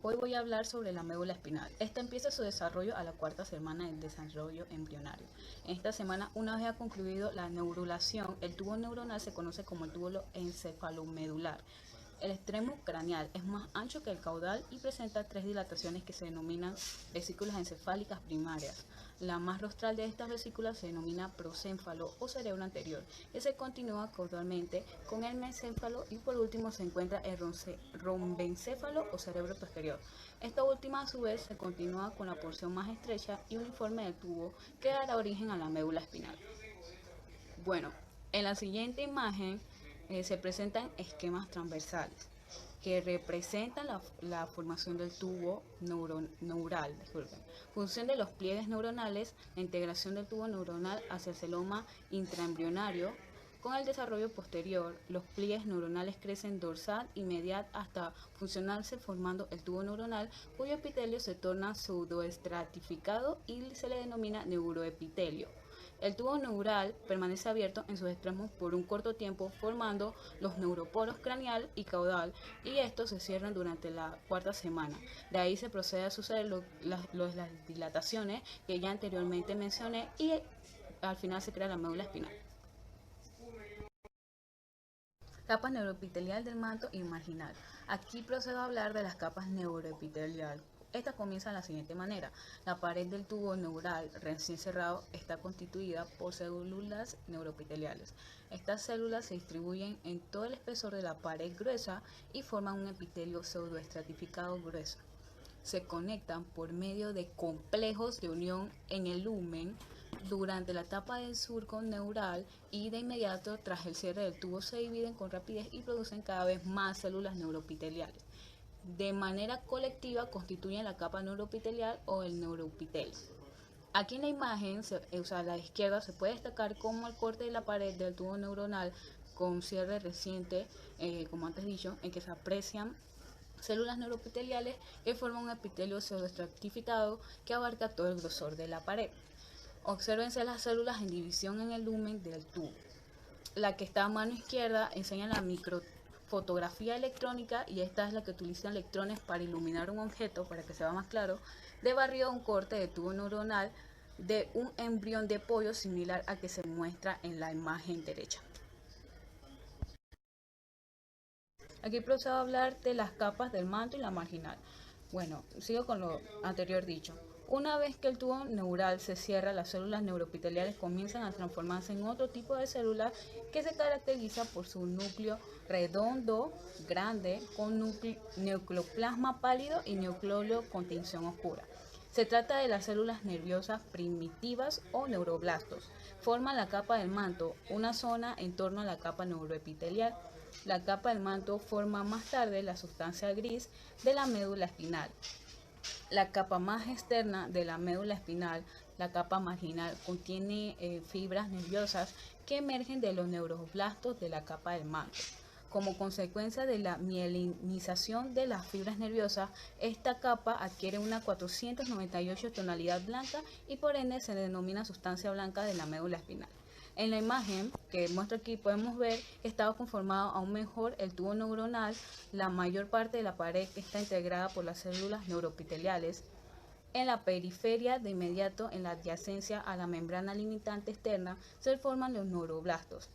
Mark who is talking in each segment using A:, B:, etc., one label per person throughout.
A: Hoy voy a hablar sobre la médula espinal. Esta empieza su desarrollo a la cuarta semana del desarrollo embrionario. En esta semana, una vez ha concluido la neurulación, el tubo neuronal se conoce como el tubo encefalomedular. El extremo craneal es más ancho que el caudal y presenta tres dilataciones que se denominan vesículas encefálicas primarias. La más rostral de estas vesículas se denomina procénfalo o cerebro anterior, que se continúa caudalmente con el mesénfalo y por último se encuentra el rombencéfalo o cerebro posterior. Esta última a su vez se continúa con la porción más estrecha y uniforme del tubo que dará origen a la médula espinal. Bueno, en la siguiente imagen se presentan esquemas transversales que representan la formación del tubo neural, función de los pliegues neuronales, la integración del tubo neuronal hacia el celoma intraembrionario. Con el desarrollo posterior, los pliegues neuronales crecen dorsal y medial hasta funcionarse formando el tubo neuronal, cuyo epitelio se torna pseudoestratificado y se le denomina neuroepitelio. El tubo neural permanece abierto en sus extremos por un corto tiempo, formando los neuroporos craneal y caudal, y estos se cierran durante la cuarta semana. De ahí se procede a suceder las dilataciones que ya anteriormente mencioné y al final se crea la médula espinal. Capas neuroepitelial del manto y marginal. Aquí procedo a hablar de las capas neuroepitelial. Esta comienza de la siguiente manera. La pared del tubo neural recién cerrado está constituida por células neuroepiteliales. Estas células se distribuyen en todo el espesor de la pared gruesa y forman un epitelio pseudoestratificado grueso. Se conectan por medio de complejos de unión en el lumen durante la etapa del surco neural y de inmediato tras el cierre del tubo se dividen con rapidez y producen cada vez más células neuroepiteliales. De manera colectiva constituyen la capa neuroepitelial o el neuroepitelio. Aquí en la imagen, a la izquierda, se puede destacar cómo el corte de la pared del tubo neuronal con cierre reciente, como antes dicho, en que se aprecian células neuroepiteliales que forman un epitelio pseudoestratificado que abarca todo el grosor de la pared. Obsérvense las células en división en el lumen del tubo. La que está a mano izquierda enseña la microfotografía electrónica y esta es la que utiliza electrones para iluminar un objeto, para que se vea más claro, de barrido un corte de tubo neuronal de un embrión de pollo similar al que se muestra en la imagen derecha. Aquí procedo a hablar de las capas del manto y la marginal. Bueno, sigo con lo anterior dicho. Una vez que el tubo neural se cierra, las células neuroepiteliales comienzan a transformarse en otro tipo de célula que se caracteriza por su núcleo redondo, grande, con nucleoplasma pálido y nucleolo con tinción oscura. Se trata de las células nerviosas primitivas o neuroblastos. Forman la capa del manto, una zona en torno a la capa neuroepitelial. La capa del manto forma más tarde la sustancia gris de la médula espinal. La capa más externa de la médula espinal, la capa marginal, contiene fibras nerviosas que emergen de los neuroblastos de la capa del manto. Como consecuencia de la mielinización de las fibras nerviosas, esta capa adquiere una 498 tonalidad blanca y por ende se denomina sustancia blanca de la médula espinal. En la imagen que muestro aquí podemos ver que está conformado aún mejor el tubo neuronal, la mayor parte de la pared está integrada por las células neuroepiteliales. En la periferia, de inmediato en la adyacencia a la membrana limitante externa, se forman los neuroblastos,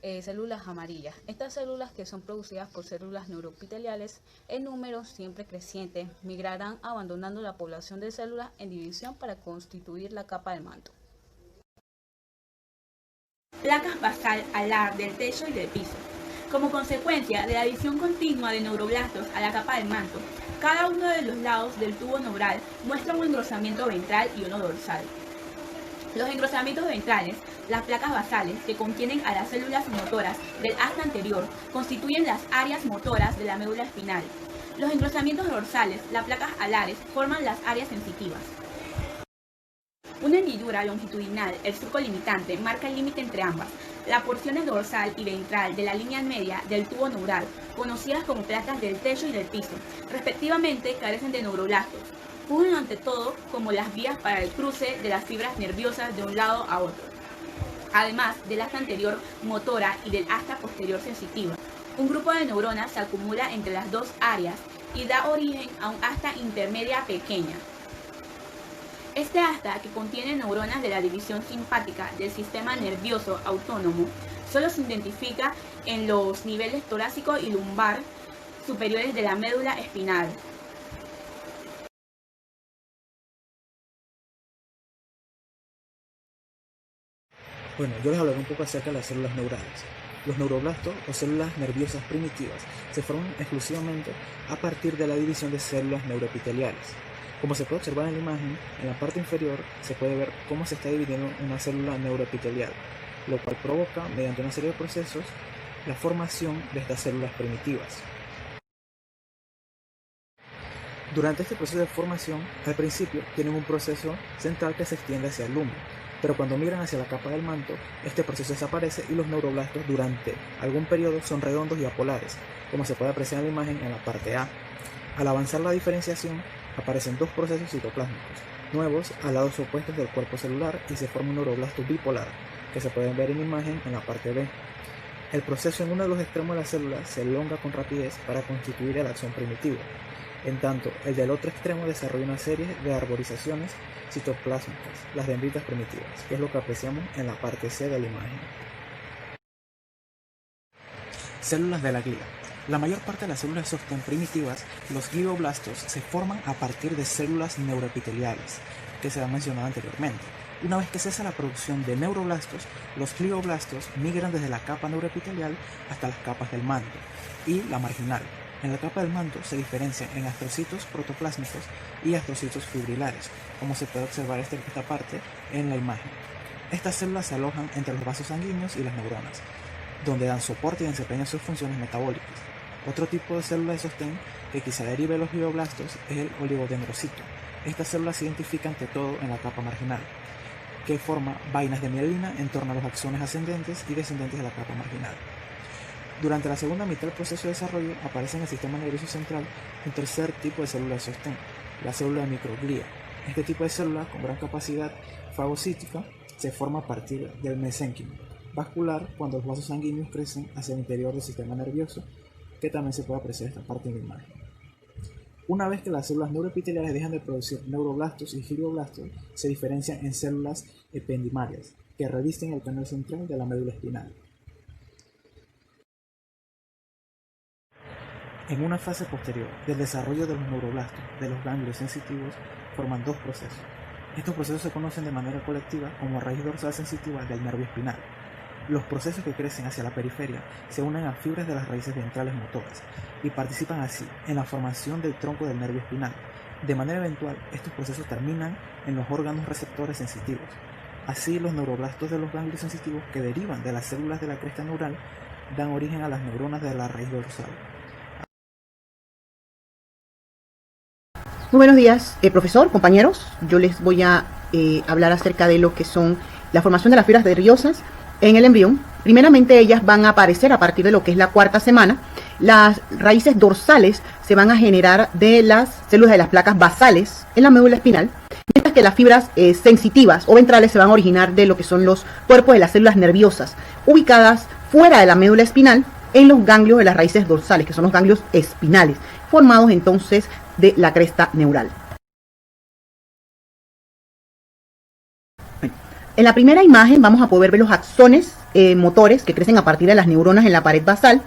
A: células amarillas. Estas células, que son producidas por células neuroepiteliales en número siempre creciente, migrarán abandonando la población de células en división para constituir la capa del manto.
B: Placas basal alar del techo y del piso. Como consecuencia de la adición continua de neuroblastos a la capa del manto, cada uno de los lados del tubo neural muestra un engrosamiento ventral y uno dorsal. Los engrosamientos ventrales, las placas basales que contienen a las células motoras del asta anterior, constituyen las áreas motoras de la médula espinal. Los engrosamientos dorsales, las placas alares, forman las áreas sensitivas. Una hendidura longitudinal, el surco limitante, marca el límite entre ambas. Las porciones dorsal y ventral de la línea media del tubo neural, conocidas como placas del techo y del piso, respectivamente, carecen de neuroblastos. Fungen ante todo como las vías para el cruce de las fibras nerviosas de un lado a otro, además del asta anterior motora y del asta posterior sensitiva. Un grupo de neuronas se acumula entre las dos áreas y da origen a un asta intermedia pequeña. Este asta, que contiene neuronas de la división simpática del sistema nervioso autónomo, solo se identifica en los niveles torácico y lumbar superiores de la médula espinal.
C: Bueno, yo les hablaré un poco acerca de las células neurales. Los neuroblastos o células nerviosas primitivas se forman exclusivamente a partir de la división de células neuroepiteliales. Como se puede observar en la imagen, en la parte inferior se puede ver cómo se está dividiendo una célula neuroepitelial, lo cual provoca, mediante una serie de procesos, la formación de estas células primitivas. Durante este proceso de formación, al principio tienen un proceso central que se extiende hacia el lumen, pero cuando migran hacia la capa del manto, este proceso desaparece y los neuroblastos durante algún periodo son redondos y apolares, como se puede apreciar en la imagen en la parte A. Al avanzar la diferenciación, aparecen dos procesos citoplásmicos nuevos a lados opuestos del cuerpo celular y se forma un neuroblasto bipolar, que se pueden ver en la imagen en la parte B. El proceso en uno de los extremos de la célula se elonga con rapidez para constituir el axón primitivo. En tanto, el del otro extremo desarrolla una serie de arborizaciones citoplásmicas, las dendritas primitivas, que es lo que apreciamos en la parte C de la imagen. Células de la glía. La mayor parte de las células de sostén primitivas, los glioblastos, se forman a partir de células neuroepiteliales, que se han mencionado anteriormente. Una vez que cesa la producción de neuroblastos, los glioblastos migran desde la capa neuroepitelial hasta las capas del manto y la marginal. En la capa del manto se diferencian en astrocitos protoplásmicos y astrocitos fibrilares, como se puede observar esta parte en la imagen. Estas células se alojan entre los vasos sanguíneos y las neuronas, donde dan soporte y desempeñan sus funciones metabólicas. Otro tipo de célula de sostén que quizá derive de los glioblastos es el oligodendrocito. Estas células se identifican ante todo en la capa marginal, que forma vainas de mielina en torno a los axones ascendentes y descendentes de la capa marginal. Durante la segunda mitad del proceso de desarrollo aparece en el sistema nervioso central un tercer tipo de célula de sostén, la célula de microglía. Este tipo de célula, con gran capacidad fagocítica, se forma a partir del mesénquimo vascular cuando los vasos sanguíneos crecen hacia el interior del sistema nervioso, que también se puede apreciar esta parte en la imagen. Una vez que las células neuroepiteliales dejan de producir neuroblastos y fibroblastos, se diferencian en células ependimarias, que revisten el canal central de la médula espinal. En una fase posterior del desarrollo de los neuroblastos de los ganglios sensitivos forman dos procesos. Estos procesos se conocen de manera colectiva como raíz dorsal sensitiva del nervio espinal. Los procesos que crecen hacia la periferia se unen a fibras de las raíces ventrales motoras y participan así en la formación del tronco del nervio espinal. De manera eventual, estos procesos terminan en los órganos receptores sensitivos. Así, los neuroblastos de los ganglios sensitivos que derivan de las células de la cresta neural dan origen a las neuronas de la raíz dorsal.
D: Muy buenos días, profesor, compañeros. Yo les voy a hablar acerca de lo que son la formación de las fibras nerviosas en el embrión. Primeramente, ellas van a aparecer a partir de lo que es la cuarta semana. Las raíces dorsales se van a generar de las células de las placas basales en la médula espinal, mientras que las fibras sensitivas o ventrales se van a originar de lo que son los cuerpos de las células nerviosas, ubicadas fuera de la médula espinal en los ganglios de las raíces dorsales, que son los ganglios espinales, formados entonces de la cresta neural. En la primera imagen vamos a poder ver los axones motores que crecen a partir de las neuronas en la pared basal.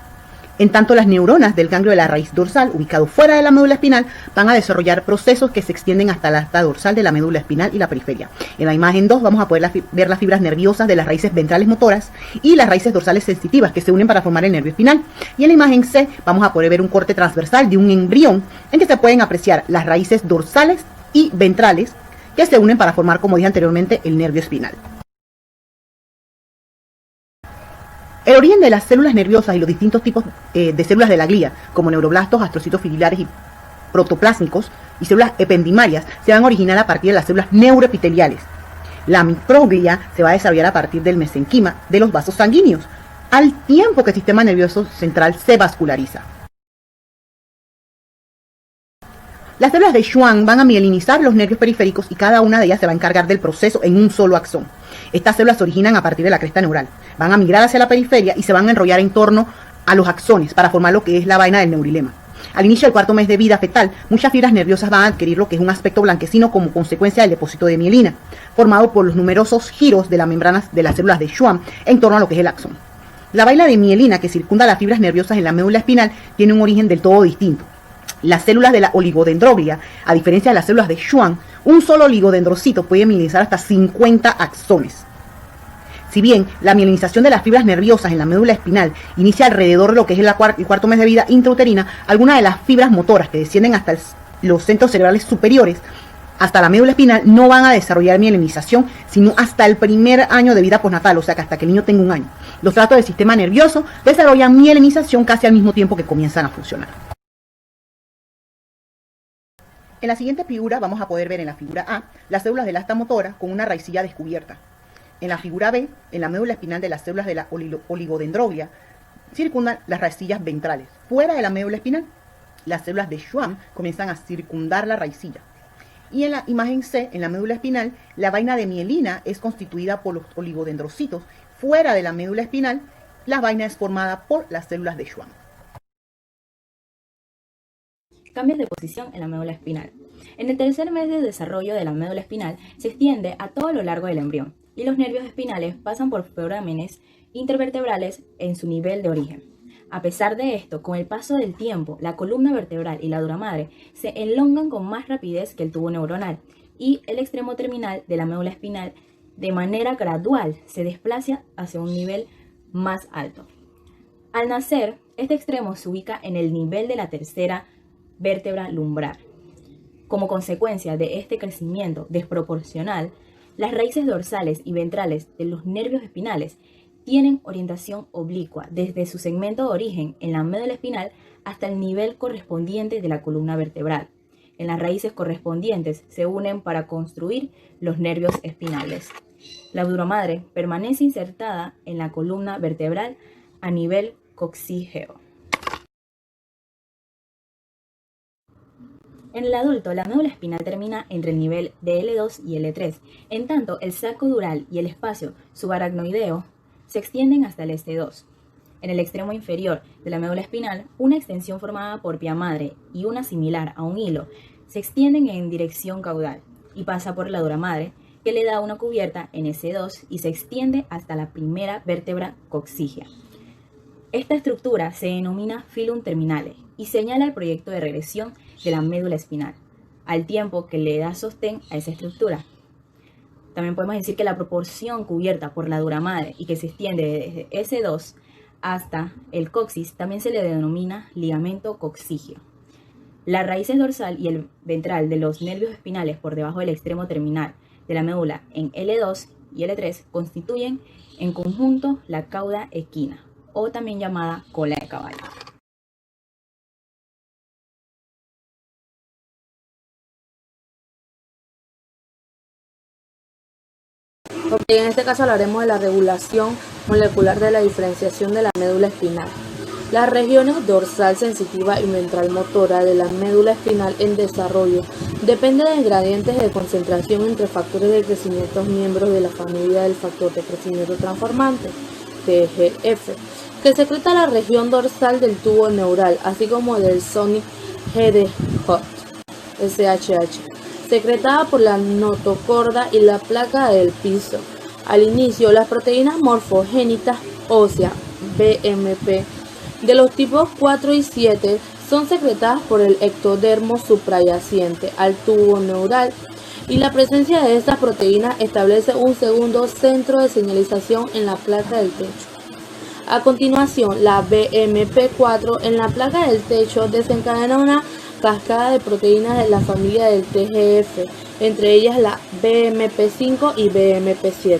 D: En tanto, las neuronas del ganglio de la raíz dorsal, ubicado fuera de la médula espinal, van a desarrollar procesos que se extienden hasta la asta dorsal de la médula espinal y la periferia. En la imagen 2 vamos a poder ver las fibras nerviosas de las raíces ventrales motoras y las raíces dorsales sensitivas que se unen para formar el nervio espinal. Y en la imagen C vamos a poder ver un corte transversal de un embrión en que se pueden apreciar las raíces dorsales y ventrales que se unen para formar, como dije anteriormente, el nervio espinal. El origen de las células nerviosas y los distintos tipos de células de la glía, como neuroblastos, astrocitos fibrilares y protoplásmicos, y células ependimarias, se van a originar a partir de las células neuroepiteliales. La microglia se va a desarrollar a partir del mesenquima de los vasos sanguíneos, al tiempo que el sistema nervioso central se vasculariza. Las células de Schwann van a mielinizar los nervios periféricos y cada una de ellas se va a encargar del proceso en un solo axón. Estas células se originan a partir de la cresta neural, van a migrar hacia la periferia y se van a enrollar en torno a los axones para formar lo que es la vaina del neurilema. Al inicio del cuarto mes de vida fetal, muchas fibras nerviosas van a adquirir lo que es un aspecto blanquecino como consecuencia del depósito de mielina, formado por los numerosos giros de las membranas de las células de Schwann en torno a lo que es el axón. La vaina de mielina que circunda las fibras nerviosas en la médula espinal tiene un origen del todo distinto. Las células de la oligodendroglia, a diferencia de las células de Schwann, un solo oligodendrocito puede mielinizar hasta 50 axones. Si bien la mielinización de las fibras nerviosas en la médula espinal inicia alrededor de lo que es el cuarto mes de vida intrauterina, algunas de las fibras motoras que descienden hasta los centros cerebrales superiores, hasta la médula espinal, no van a desarrollar mielinización sino hasta el primer año de vida postnatal, o sea que hasta que el niño tenga un año. Los tractos del sistema nervioso desarrollan mielinización casi al mismo tiempo que comienzan a funcionar. En la siguiente figura vamos a poder ver en la figura A las células del asta motora con una raicilla descubierta. En la figura B, en la médula espinal de las células de la oligodendroglia, circundan las raicillas ventrales. Fuera de la médula espinal, las células de Schwann comienzan a circundar la raicilla. Y en la imagen C, en la médula espinal, la vaina de mielina es constituida por los oligodendrocitos. Fuera de la médula espinal, la vaina es formada por las células de Schwann.
B: Cambios de posición en la médula espinal. En el tercer mes de desarrollo de la médula espinal se extiende a todo lo largo del embrión y los nervios espinales pasan por forámenes intervertebrales en su nivel de origen. A pesar de esto, con el paso del tiempo, la columna vertebral y la dura madre se elongan con más rapidez que el tubo neuronal y el extremo terminal de la médula espinal de manera gradual se desplaza hacia un nivel más alto. Al nacer, este extremo se ubica en el nivel de la tercera vértebra lumbar. Como consecuencia de este crecimiento desproporcional, las raíces dorsales y ventrales de los nervios espinales tienen orientación oblicua desde su segmento de origen en la médula espinal hasta el nivel correspondiente de la columna vertebral. En las raíces correspondientes se unen para construir los nervios espinales. La dura madre permanece insertada en la columna vertebral a nivel coxígeo. En el adulto, la médula espinal termina entre el nivel de L2 y L3, en tanto el saco dural y el espacio subaracnoideo se extienden hasta el S2. En el extremo inferior de la médula espinal, una extensión formada por pia madre y una similar a un hilo se extienden en dirección caudal y pasa por la dura madre, que le da una cubierta en S2 y se extiende hasta la primera vértebra coxígea. Esta estructura se denomina filum terminale y señala el proyecto de regresión de la médula espinal, al tiempo que le da sostén a esa estructura. También podemos decir que la proporción cubierta por la dura madre y que se extiende desde S2 hasta el coxis también se le denomina ligamento coxígeo. Las raíces dorsal y el ventral de los nervios espinales por debajo del extremo terminal de la médula en L2 y L3 constituyen en conjunto la cauda equina, o también llamada cola de caballo.
E: Ok, en este caso hablaremos de la regulación molecular de la diferenciación de la médula espinal. Las regiones dorsal sensitiva y ventral motora de la médula espinal en desarrollo dependen de gradientes de concentración entre factores de crecimiento miembros de la familia del factor de crecimiento transformante, TGF, que secreta la región dorsal del tubo neural, así como del sonic hedgehog, SHH, secretada por la notocorda y la placa del piso. Al inicio, las proteínas morfogénitas óseas, BMP, de los tipos 4 y 7 son secretadas por el ectodermo suprayaciente al tubo neural, y la presencia de estas proteínas establece un segundo centro de señalización en la placa del techo. A continuación, la BMP4 en la placa del techo desencadena una cascada de proteínas de la familia del TGF, entre ellas la BMP5 y BMP7,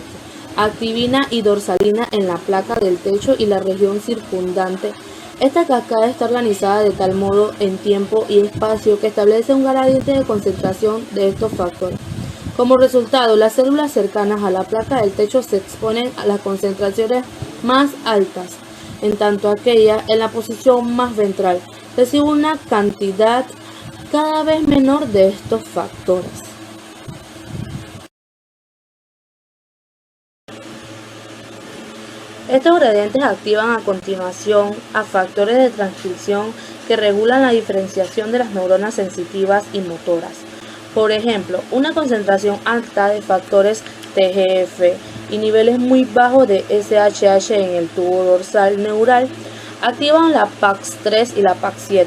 E: activina y dorsalina en la placa del techo y la región circundante. Esta cascada está organizada de tal modo en tiempo y espacio que establece un gradiente de concentración de estos factores. Como resultado, las células cercanas a la placa del techo se exponen a las concentraciones más altas, en tanto aquellas en la posición más ventral reciben una cantidad cada vez menor de estos factores. Estos gradientes activan a continuación a factores de transcripción que regulan la diferenciación de las neuronas sensitivas y motoras. Por ejemplo, una concentración alta de factores TGF y niveles muy bajos de SHH en el tubo dorsal neural activan la PAX3 y la PAX7,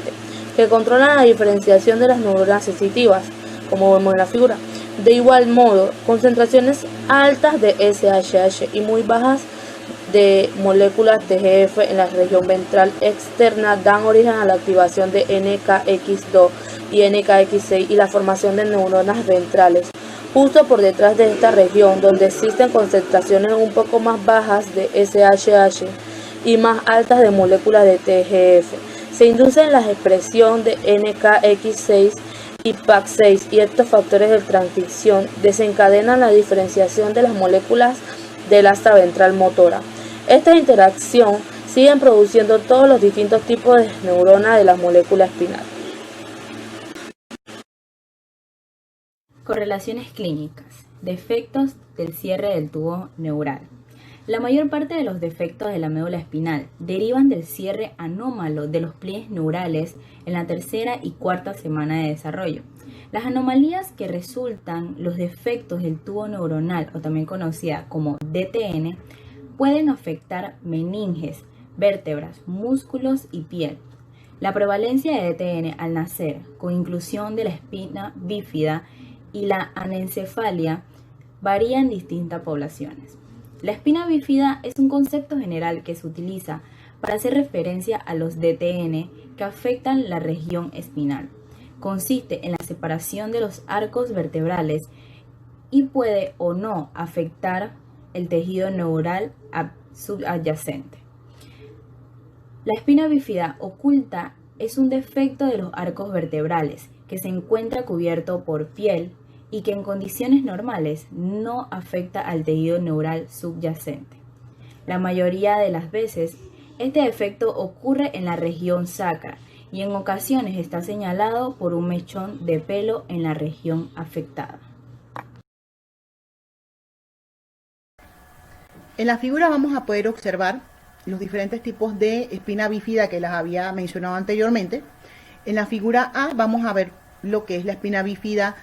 E: que controlan la diferenciación de las neuronas sensitivas, como vemos en la figura. De igual modo, concentraciones altas de SHH y muy bajas de moléculas TGF en la región ventral externa dan origen a la activación de NKX2 y NKX6 y la formación de neuronas ventrales. Justo por detrás de esta región, donde existen concentraciones un poco más bajas de SHH y más altas de moléculas de TGF, se induce la expresión de NKX6 y PAX6, y estos factores de transcripción desencadenan la diferenciación de las moléculas del asta ventral motora. Esta interacción siguen produciendo todos los distintos tipos de neuronas de la molécula espinal.
F: Correlaciones clínicas. Defectos del cierre del tubo neural. La mayor parte de los defectos de la médula espinal derivan del cierre anómalo de los pliegues neurales en la tercera y cuarta semana de desarrollo. Las anomalías que resultan los defectos del tubo neuronal, o también conocida como DTN, pueden afectar meninges, vértebras, músculos y piel. La prevalencia de DTN al nacer, con inclusión de la espina bífida y la anencefalia, varía en distintas poblaciones. La espina bífida es un concepto general que se utiliza para hacer referencia a los DTN que afectan la región espinal. Consiste en la separación de los arcos vertebrales y puede o no afectar el tejido neural subyacente. La espina bífida oculta es un defecto de los arcos vertebrales que se encuentra cubierto por piel y que en condiciones normales no afecta al tejido neural subyacente. La mayoría de las veces, este defecto ocurre en la región sacra y en ocasiones está señalado por un mechón de pelo en la región afectada.
D: En la figura vamos a poder observar los diferentes tipos de espina bífida que las había mencionado anteriormente. En la figura A vamos a ver lo que es la espina bífida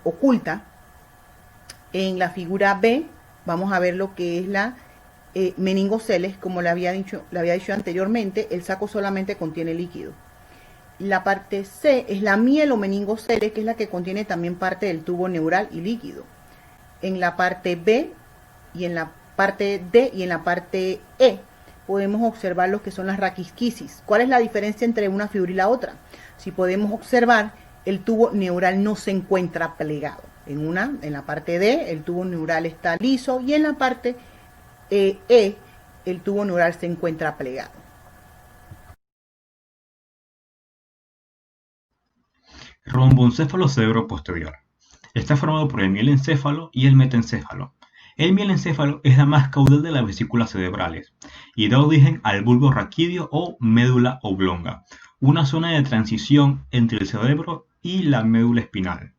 D: oculta. En la figura B vamos a ver lo que es la meningoceles, como le había dicho anteriormente, el saco solamente contiene líquido. La parte C es la mielomeningoceles, que es la que contiene también parte del tubo neural y líquido. En la parte B y en la parte D y en la parte E podemos observar lo que son las raquisquisis. ¿Cuál es la diferencia entre una figura y la otra? Si podemos observar, el tubo neural no se encuentra plegado. En la parte D el tubo neural está liso y en la parte E el tubo neural se encuentra plegado.
G: Romboencéfalo cerebro posterior. Está formado por el mielencéfalo y el metencéfalo. El mielencéfalo es la más caudal de las vesículas cerebrales y da origen al bulbo raquídeo o médula oblonga, una zona de transición entre el cerebro y la médula espinal.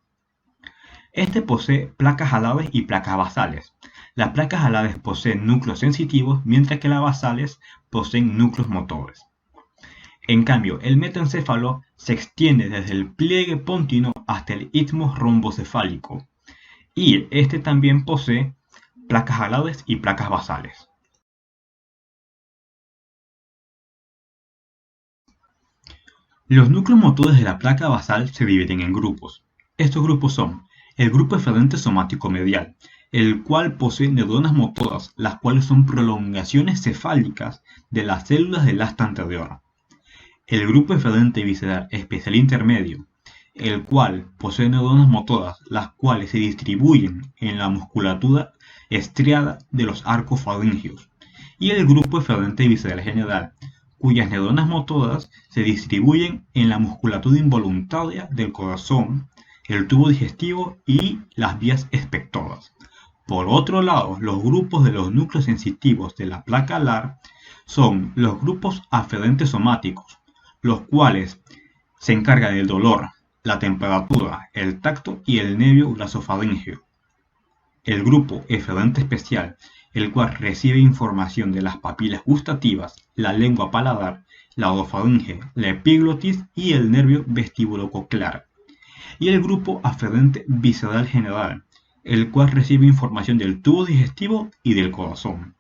G: Este posee placas alares y placas basales. Las placas alares poseen núcleos sensitivos, mientras que las basales poseen núcleos motores. En cambio, el metaencéfalo se extiende desde el pliegue pontino hasta el istmo rombocefálico, y este también posee placas alares y placas basales. Los núcleos motores de la placa basal se dividen en grupos. Estos grupos son el grupo eferente somático medial, el cual posee neuronas motoras, las cuales son prolongaciones cefálicas de las células del asta anterior. El grupo eferente visceral especial intermedio, el cual posee neuronas motoras, las cuales se distribuyen en la musculatura estriada de los arcos faringeos. Y el grupo eferente visceral general, cuyas neuronas motoras se distribuyen en la musculatura involuntaria del corazón, el tubo digestivo y las vías expectoras. Por otro lado, los grupos de los núcleos sensitivos de la placa alar son los grupos aferentes somáticos, los cuales se encargan del dolor, la temperatura, el tacto y el nervio grasofaríngeo. El grupo eferente especial el cual recibe información de las papilas gustativas, la lengua paladar, la odofaringe, la epiglotis y el nervio vestibulococlear. Y el grupo aferente visceral general, el cual recibe información del tubo digestivo y del corazón.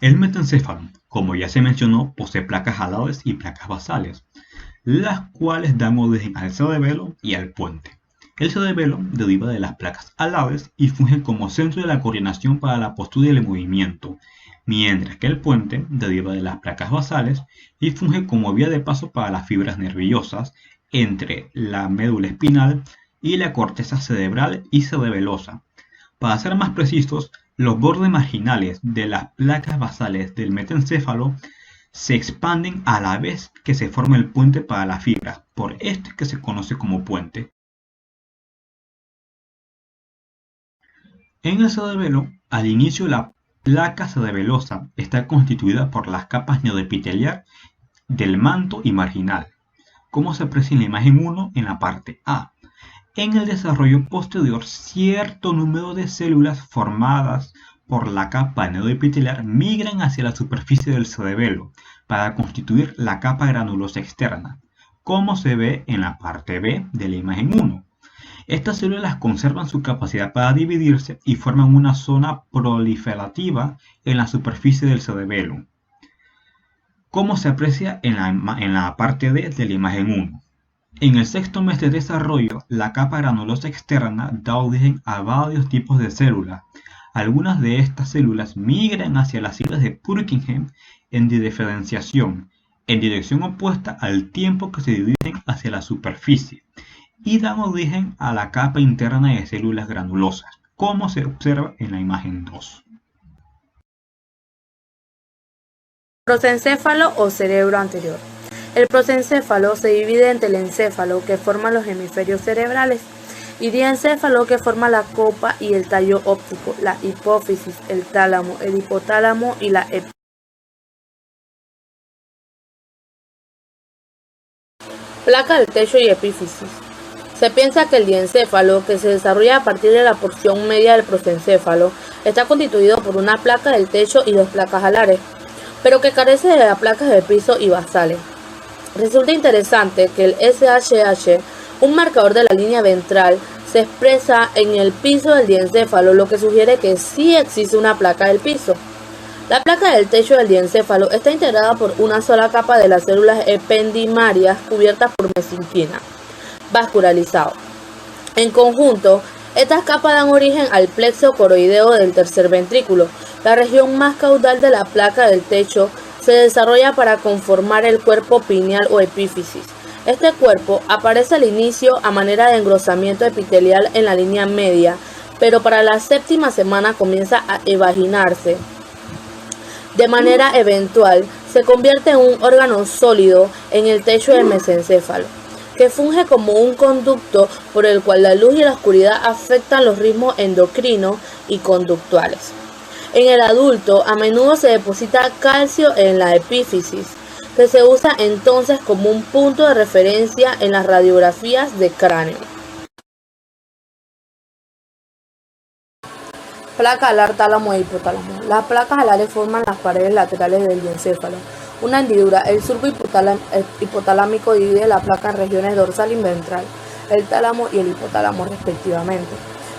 G: El metencéfalo, como ya se mencionó, posee placas alares y placas basales, las cuales dan origen al cerebelo y al puente. El cerebelo deriva de las placas alares y funge como centro de la coordinación para la postura y el movimiento, mientras que el puente deriva de las placas basales y funge como vía de paso para las fibras nerviosas entre la médula espinal y la corteza cerebral y cerebelosa. Para ser más precisos, los bordes marginales de las placas basales del metencéfalo se expanden a la vez que se forma el puente para la fibra, por esto que se conoce como puente. En el cerebelo, al inicio la placa cerebelosa está constituida por las capas neuroepiteliar del manto y marginal, como se aprecia en la imagen 1 en la parte A. En el desarrollo posterior, cierto número de células formadas por la capa neuroepiteliar migran hacia la superficie del cerebelo para constituir la capa granulosa externa, como se ve en la parte B de la imagen 1. Estas células conservan su capacidad para dividirse y forman una zona proliferativa en la superficie del cerebelo, como se aprecia en la parte D de la imagen 1. En el sexto mes de desarrollo, la capa granulosa externa da origen a varios tipos de células. Algunas de estas células migran hacia las islas de Purkinje en diferenciación, en dirección opuesta al tiempo que se dividen hacia la superficie, y dan origen a la capa interna de células granulosas, como se observa en la imagen 2.
E: Prosencéfalo o cerebro anterior. El prosencéfalo se divide en telencéfalo, que forma los hemisferios cerebrales, y diencéfalo, que forma la copa y el tallo óptico, la hipófisis, el tálamo, el hipotálamo y la epífisis. Placa del techo y epífisis. Se piensa que el diencéfalo, que se desarrolla a partir de la porción media del prosencéfalo, está constituido por una placa del techo y dos placas alares, pero que carece de las placas del piso y basales. Resulta interesante que el SHH, un marcador de la línea ventral, se expresa en el piso del diencéfalo, lo que sugiere que sí existe una placa del piso. La placa del techo del diencéfalo está integrada por una sola capa de las células ependimarias cubiertas por mesenquima, vascularizado. En conjunto, estas capas dan origen al plexo coroideo del tercer ventrículo. La región más caudal de la placa del techo se desarrolla para conformar el cuerpo pineal o epífisis. Este cuerpo aparece al inicio a manera de engrosamiento epitelial en la línea media, pero para la séptima semana comienza a evaginarse. De manera eventual, se convierte en un órgano sólido en el techo del mesencéfalo, que funge como un conducto por el cual la luz y la oscuridad afectan los ritmos endocrinos y conductuales. En el adulto, a menudo se deposita calcio en la epífisis, que se usa entonces como un punto de referencia en las radiografías de cráneo. Placa alar, tálamo e hipotálamo. Las placas alares forman las paredes laterales del diencéfalo. Una hendidura, el surco hipotalámico divide la placa en regiones dorsal y ventral, el tálamo y el hipotálamo respectivamente.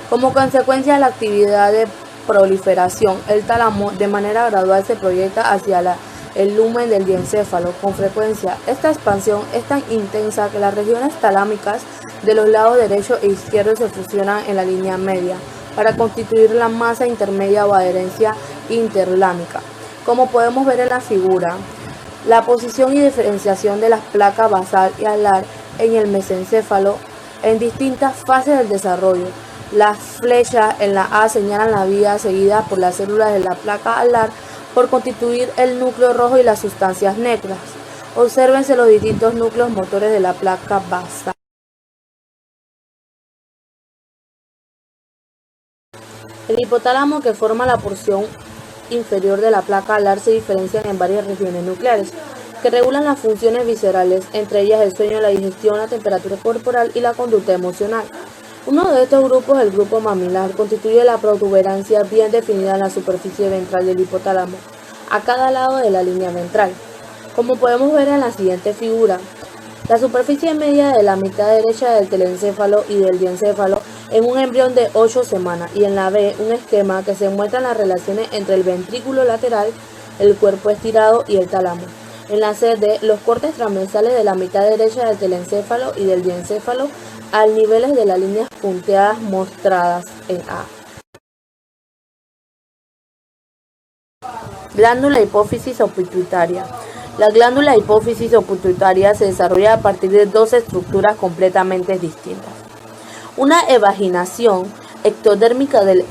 E: Como consecuencia de la actividad de proliferación, el tálamo de manera gradual se proyecta hacia el lumen del diencéfalo. Con frecuencia, esta expansión es tan intensa que las regiones talámicas de los lados derecho e izquierdo se fusionan en la línea media para constituir la masa intermedia o adherencia interlámica. Como podemos ver en la figura, la posición y diferenciación de las placas basal y alar en el mesencéfalo en distintas fases del desarrollo. Las flechas en la A señalan la vía seguida por las células de la placa alar por constituir el núcleo rojo y las sustancias negras. Obsérvense los distintos núcleos motores de la placa basal. El hipotálamo, que forma la porción inferior de la placa alar, se diferencian en varias regiones nucleares que regulan las funciones viscerales, entre ellas el sueño, la digestión, la temperatura corporal y la conducta emocional. Uno de estos grupos, el grupo mamilar, constituye la protuberancia bien definida en la superficie ventral del hipotálamo, a cada lado de la línea ventral. Como podemos ver en la siguiente figura, la superficie media de la mitad derecha del telencéfalo y del diencéfalo en un embrión de 8 semanas, y en la B un esquema que se muestran las relaciones entre el ventrículo lateral, el cuerpo estirado y el tálamo. En la CD, los cortes transversales de la mitad derecha del telencéfalo y del diencéfalo al niveles de las líneas punteadas mostradas en A. Glándula hipófisis o pituitaria. La glándula hipófisis o pituitaria se desarrolla a partir de dos estructuras completamente distintas. Una evaginación ectodérmica del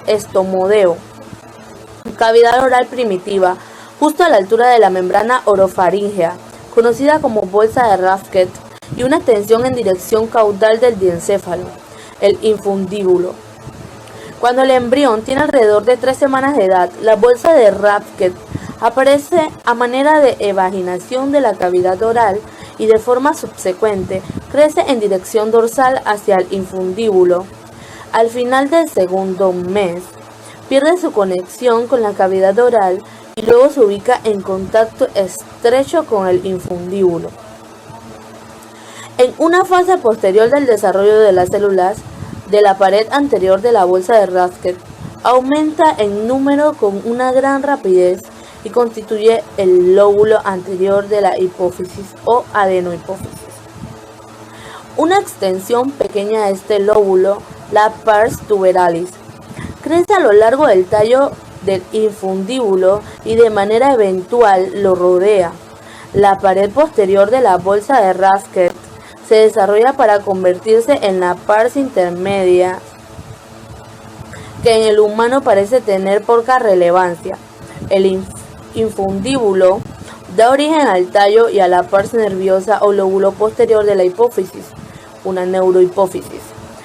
E: estomodeo, cavidad oral primitiva, justo a la altura de la membrana orofaríngea, conocida como bolsa de Rathke, y una extensión en dirección caudal del diencéfalo, el infundíbulo. Cuando el embrión tiene alrededor de 3 semanas de edad, la bolsa de Rathke aparece a manera de evaginación de la cavidad oral y de forma subsecuente crece en dirección dorsal hacia el infundíbulo. Al final del segundo mes, pierde su conexión con la cavidad oral y luego se ubica en contacto estrecho con el infundíbulo. En una fase posterior del desarrollo de las células de la pared anterior de la bolsa de Rathke, aumenta en número con una gran rapidez y constituye el lóbulo anterior de la hipófisis o adenohipófisis. Una extensión pequeña de este lóbulo, la pars tuberalis, crece a lo largo del tallo del infundíbulo y de manera eventual lo rodea. La pared posterior de la bolsa de Rathke se desarrolla para convertirse en la pars intermedia, que en el humano parece tener poca relevancia. El infundíbulo da origen al tallo y a la pars nerviosa o lóbulo posterior de la hipófisis, una neurohipófisis.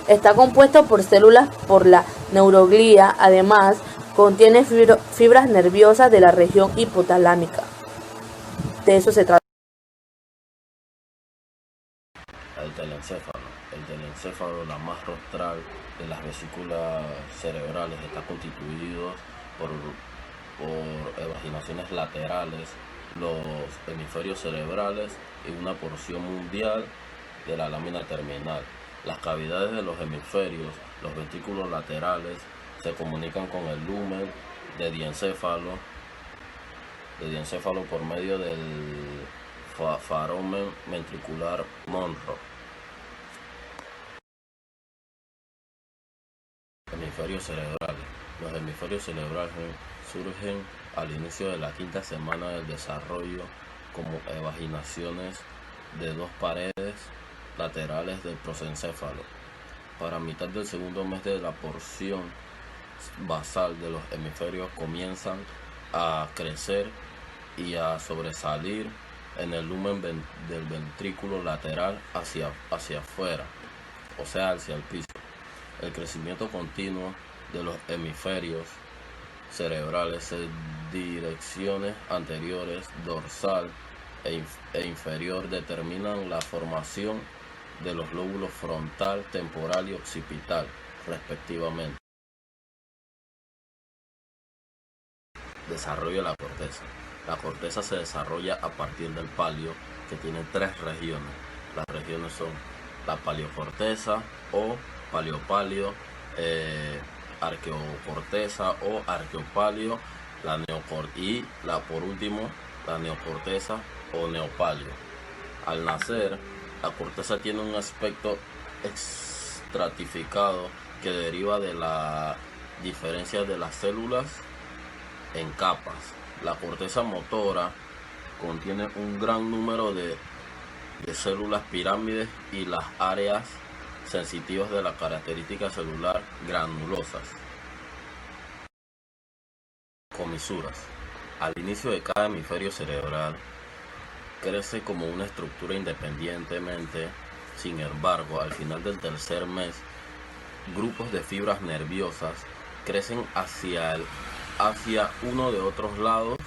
E: Está compuesto por células por la neuroglía, además contiene fibras nerviosas de la región hipotalámica. De eso se trata.
H: El telencéfalo, la más rostral de las vesículas cerebrales, está constituido por evaginaciones laterales, los hemisferios cerebrales y una porción mundial de la lámina terminal. Las cavidades de los hemisferios, los ventrículos laterales, se comunican con el lumen de diencéfalo por medio del foramen ventricular Monro. Hemisferios cerebrales. Los hemisferios cerebrales surgen al inicio de la 5ª semana del desarrollo como evaginaciones de dos paredes laterales del prosencéfalo. Para mitad del segundo mes de la porción basal de los hemisferios comienzan a crecer y a sobresalir en el lumen del ventrículo lateral hacia afuera, o sea, hacia el piso. El crecimiento continuo de los hemisferios cerebrales en direcciones anteriores, dorsal e inferior determinan la formación de los lóbulos frontal, temporal y occipital, respectivamente. Desarrollo de la corteza. La corteza se desarrolla a partir del palio, que tiene 3 regiones. Las regiones son la paliocorteza o paliopalio, arqueocorteza o arqueopalio, por último la neocorteza o neopalio. Al nacer, la corteza tiene un aspecto estratificado que deriva de la diferencia de las células en capas. La corteza motora contiene un gran número de células pirámides y las áreas sensitivas de la característica celular granulosas. Comisuras. Al inicio de cada hemisferio cerebral crece como una estructura independientemente. Sin embargo, al final del tercer mes, grupos de fibras nerviosas crecen hacia uno de otros lados,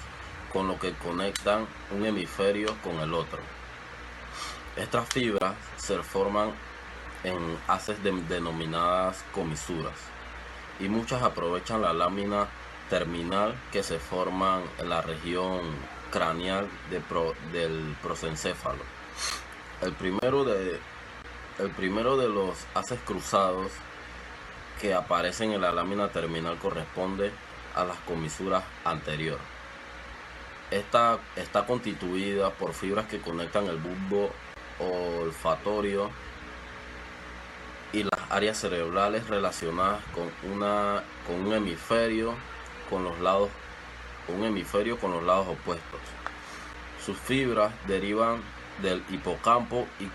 H: con lo que conectan un hemisferio con el otro. Estas fibras se forman en haces denominadas comisuras, y muchas aprovechan la lámina terminal que se forman en la región craneal del prosencéfalo. El primero de los haces cruzados que aparecen en la lámina terminal corresponde a las comisuras anteriores. Esta está constituida por fibras que conectan el bulbo olfatorio y las áreas cerebrales relacionadas con un hemisferio con los lados opuestos. Sus fibras derivan del hipocampo y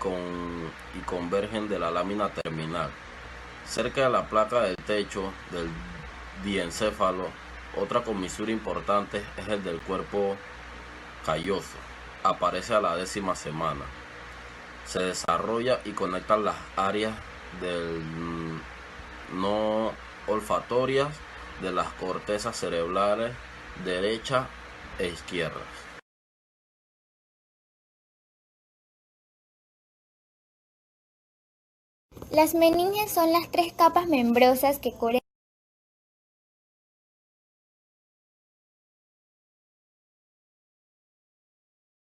H: convergen de la lámina terminal. Cerca de la placa del techo del diencéfalo, otra comisura importante es el del cuerpo calloso. Aparece a la 10ª semana. Se desarrolla y conecta las áreas no olfatorias de las cortezas cerebrales derecha e izquierda.
I: Las meninges son las 3 capas membrosas que cubren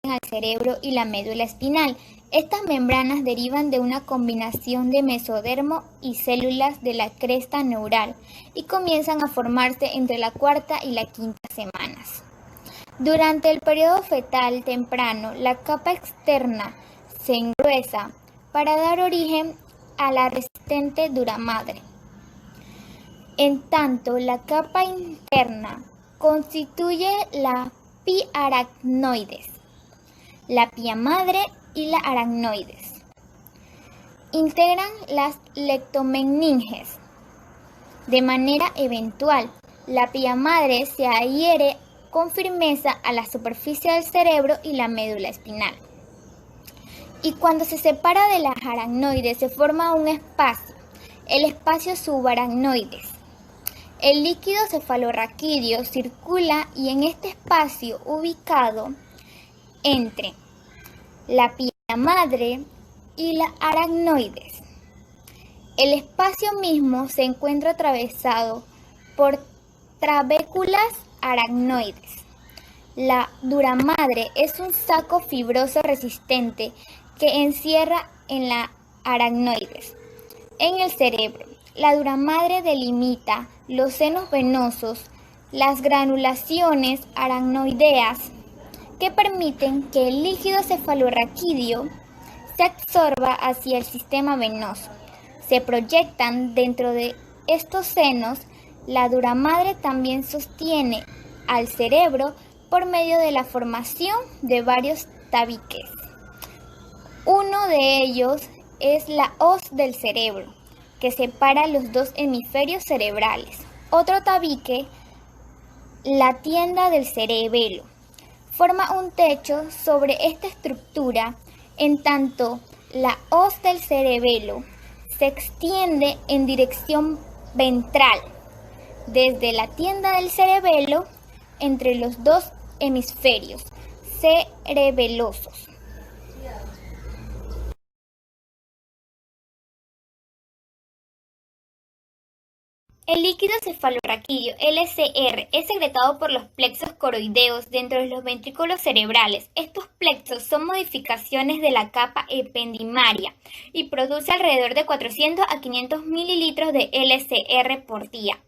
I: al cerebro y la médula espinal. Estas membranas derivan de una combinación de mesodermo y células de la cresta neural y comienzan a formarse entre la 4ª y la 5ª semanas. Durante el periodo fetal temprano, la capa externa se engruesa para dar origen a la resistente duramadre. En tanto, la capa interna constituye la piaracnoides, la pía madre y la aracnoides. Integran las lectomeninges. De manera eventual, la pía madre se adhiere con firmeza a la superficie del cerebro y la médula espinal. Y cuando se separa de las aracnoides se forma un espacio, el espacio subaracnoides. El líquido cefalorraquídeo circula y en este espacio ubicado entre la pía madre y la aracnoides. El espacio mismo se encuentra atravesado por trabéculas aracnoides. La duramadre es un saco fibroso resistente que encierra en la aracnoides. En el cerebro, la duramadre delimita los senos venosos, las granulaciones aracnoideas que permiten que el líquido cefalorraquídeo se absorba hacia el sistema venoso. Se proyectan dentro de estos senos. La duramadre también sostiene al cerebro por medio de la formación de varios tabiques. Uno de ellos es la hoz del cerebro, que separa los 2 hemisferios cerebrales. Otro tabique, la tienda del cerebelo, forma un techo sobre esta estructura, en tanto la hoz del cerebelo se extiende en dirección ventral, desde la tienda del cerebelo entre los 2 hemisferios cerebelosos. El líquido cefalorraquídeo, LCR, es secretado por los plexos coroideos dentro de los ventrículos cerebrales. Estos plexos son modificaciones de la capa ependimaria y produce alrededor de 400 a 500 mililitros de LCR por día.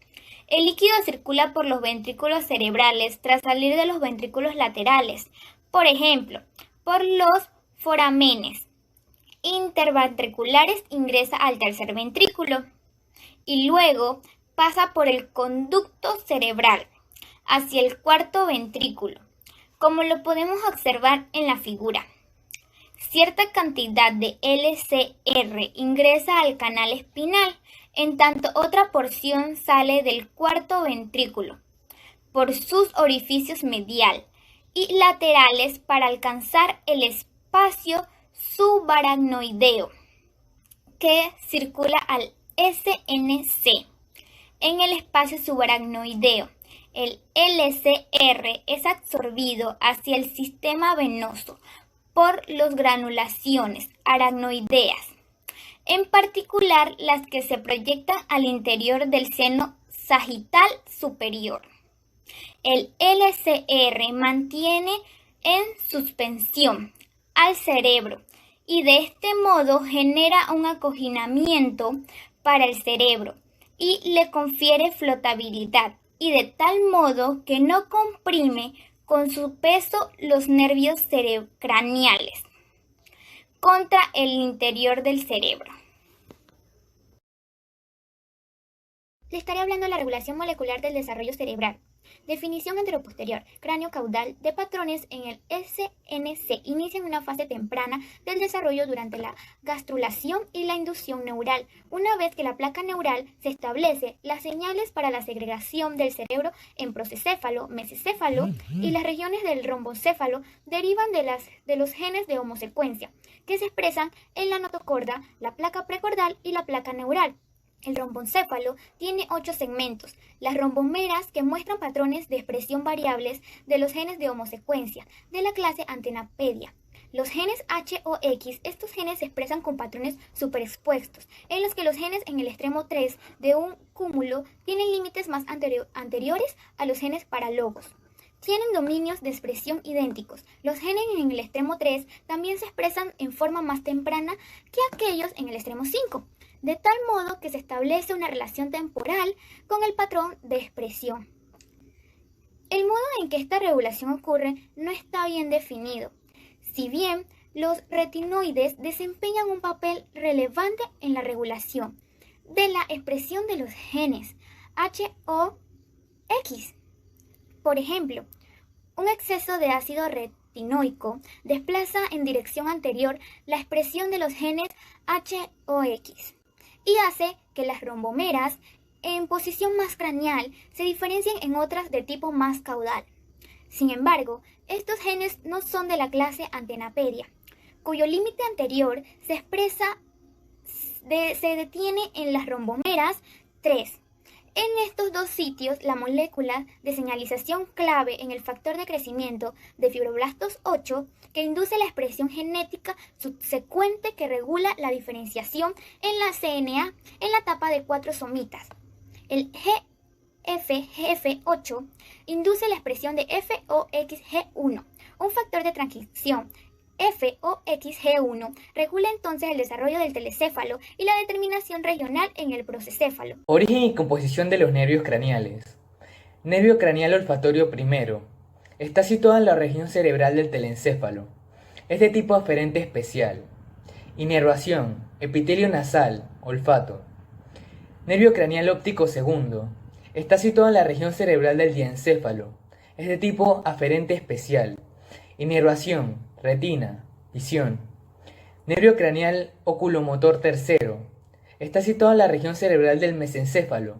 I: El líquido circula por los ventrículos cerebrales tras salir de los ventrículos laterales, por ejemplo, por los foramenes interventriculares, ingresa al tercer ventrículo y luego pasa por el conducto cerebral hacia el 4º ventrículo, como lo podemos observar en la figura. Cierta cantidad de LCR ingresa al canal espinal, en tanto otra porción sale del 4º ventrículo por sus orificios medial y laterales para alcanzar el espacio subaracnoideo que circula al SNC. En el espacio subaracnoideo, el LCR es absorbido hacia el sistema venoso por las granulaciones aracnoideas. en particular las que se proyectan al interior del seno sagital superior. El LCR mantiene en suspensión al cerebro y de este modo genera un acoginamiento para el cerebro y le confiere flotabilidad, y de tal modo que no comprime con su peso los nervios craneales contra el interior del cerebro. Le estaré hablando de la regulación molecular del desarrollo cerebral. Definición anteroposterior, cráneo caudal, de patrones en el SNC inician una fase temprana del desarrollo durante la gastrulación y la inducción neural. Una vez que la placa neural se establece, las señales para la segregación del cerebro en procecéfalo, mesocéfalo y las regiones del rombocéfalo derivan de los genes de homosecuencia, que se expresan en la notocorda, la placa precordal y la placa neural. El romboencéfalo tiene 8 segmentos, las rombomeras que muestran patrones de expresión variables de los genes de homosecuencia, de la clase Antenapedia. Los genes H o X, estos genes se expresan con patrones superexpuestos, en los que los genes en el extremo 3 de un cúmulo tienen límites más anteriores a los genes parálogos. Tienen dominios de expresión idénticos. Los genes en el extremo 3 también se expresan en forma más temprana que aquellos en el extremo 5. De tal modo que se establece una relación temporal con el patrón de expresión. El modo en que esta regulación ocurre no está bien definido, si bien los retinoides desempeñan un papel relevante en la regulación de la expresión de los genes H o X. Por ejemplo, un exceso de ácido retinoico desplaza en dirección anterior la expresión de los genes H o X y hace que las rombomeras en posición más craneal se diferencien en otras de tipo más caudal. Sin embargo, estos genes no son de la clase Antenapedia, cuyo límite anterior se detiene en las rombomeras 3. En estos dos sitios, la molécula de señalización clave en el factor de crecimiento de fibroblastos 8, que induce la expresión genética subsecuente que regula la diferenciación en la CNA en la etapa de 4 somitas. El GFGF8 induce la expresión de FOXG1, un factor de transcripción. FOXG1 regula entonces el desarrollo del telecéfalo y la determinación regional en el procecéfalo.
J: Origen y composición de los nervios craneales. Nervio craneal olfatorio primero. Está situado en la región cerebral del telencéfalo. Es de tipo aferente especial. Inervación, epitelio nasal, olfato. Nervio craneal óptico segundo. Está situado en la región cerebral del diencéfalo. Es de tipo aferente especial. Inervación, retina, visión. Nervio craneal oculomotor tercero. Está situado en la región cerebral del mesencéfalo.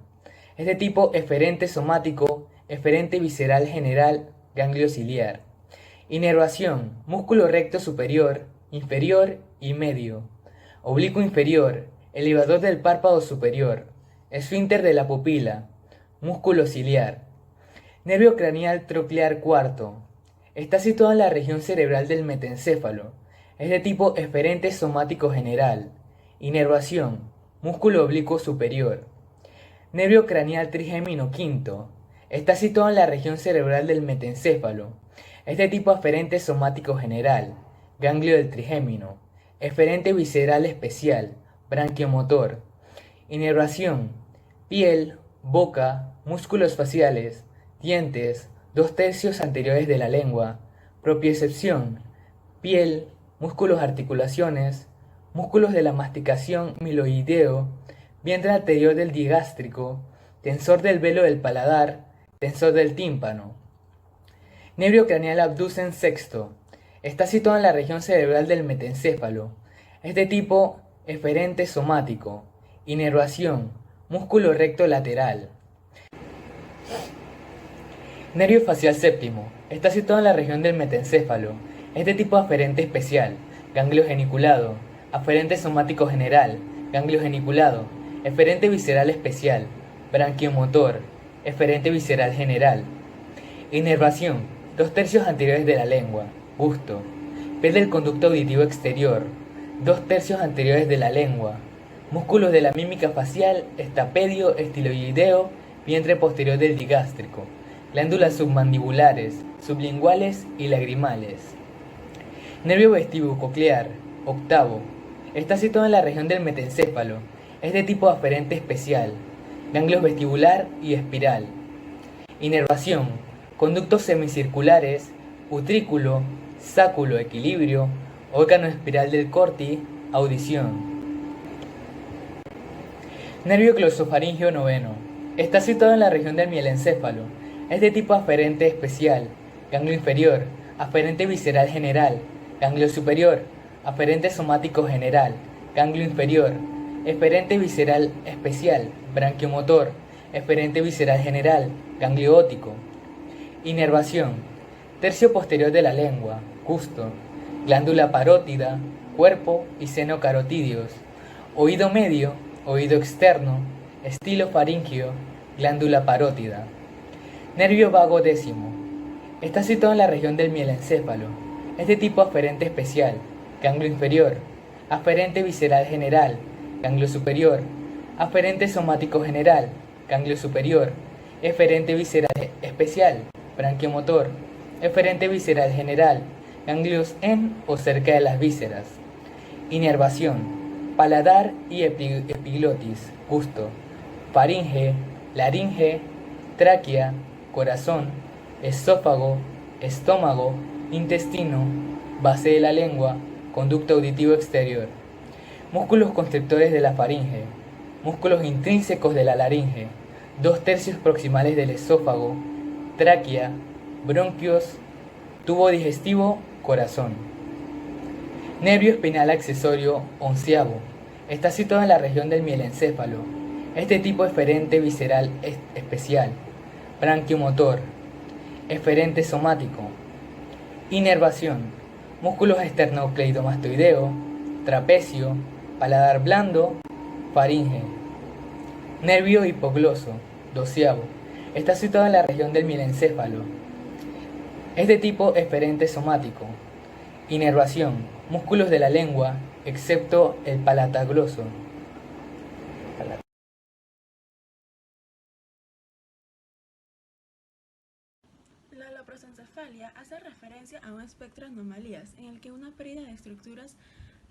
J: Es de tipo eferente somático, eferente visceral general, ganglio ciliar. Inervación, músculo recto superior, inferior y medio. Oblicuo inferior, elevador del párpado superior. Esfínter de la pupila, músculo ciliar. Nervio craneal troclear cuarto. Está situado en la región cerebral del metencéfalo. Es de tipo eferente somático general. Inervación, músculo oblicuo superior. Nervio craneal trigémino quinto. Está situado en la región cerebral del metencéfalo. Es de tipo aferente somático general. Ganglio del trigémino. Eferente visceral especial. Branquiomotor. Inervación, piel, boca, músculos faciales, dientes, 2/3 anteriores de la lengua, propiocepción, piel, músculos articulaciones, músculos de la masticación miloideo, vientre anterior del digástrico, tensor del velo del paladar, tensor del tímpano. Nervio craneal abducens sexto. Está situado en la región cerebral del metencéfalo. Es de tipo eferente somático. Inervación, músculo recto lateral. Nervio facial séptimo. Está situado en la región del metencéfalo. Es de tipo aferente especial. Ganglio geniculado. Aferente somático general. Ganglio geniculado. Eferente visceral especial. Branquiomotor. Eferente visceral general. Inervación. 2/3 anteriores de la lengua. Gusto. Piel del conducto auditivo exterior. 2/3 anteriores de la lengua. Músculos de la mímica facial, estapedio, estiloideo, vientre posterior del digástrico, glándulas submandibulares, sublinguales y lagrimales. Nervio vestibulo-coclear, octavo. Está situado en la región del metencéfalo. Es de tipo aferente especial, ganglios vestibular y espiral. Inervación, conductos semicirculares, utrículo, sáculo, equilibrio, órgano espiral del corti, audición. Nervio glosofaringeo noveno. Está situado en la región del mielencéfalo. Es de tipo aferente especial, ganglio inferior, aferente visceral general, ganglio superior, aferente somático general, ganglio inferior, eferente visceral especial, branquiomotor, eferente visceral general, ganglio óptico. Inervación, tercio posterior de la lengua, gusto, glándula parótida, cuerpo y seno carotídeos, oído medio, oído externo, estilo faríngeo, glándula parótida. Nervio vago décimo. Está situado en la región del mielencéfalo. Es de tipo aferente especial, ganglio inferior, aferente visceral general, ganglio superior, aferente somático general, ganglio superior, eferente visceral especial, branquiomotor, eferente visceral general, ganglios en o cerca de las vísceras. Inervación, paladar y epiglotis, gusto, faringe, laringe, tráquea, corazón, esófago, estómago, intestino, base de la lengua, conducto auditivo exterior. Músculos constrictores de la faringe, músculos intrínsecos de la laringe, 2/3 proximales del esófago, tráquea, bronquios, tubo digestivo, corazón. Nervio espinal accesorio onceavo. Está situado en la región del mielencéfalo. Este tipo eferente visceral especial, branquiomotor, eferente somático. Inervación, músculos esternocleidomastoideo, trapecio, paladar blando, faringe. Nervio hipogloso, doceavo. Está situado en la región del mielencéfalo. Es de tipo eferente somático. Inervación, músculos de la lengua, excepto el palatagloso.
K: La holoprosencefalia hace referencia a un espectro de anomalías en el que una pérdida de estructuras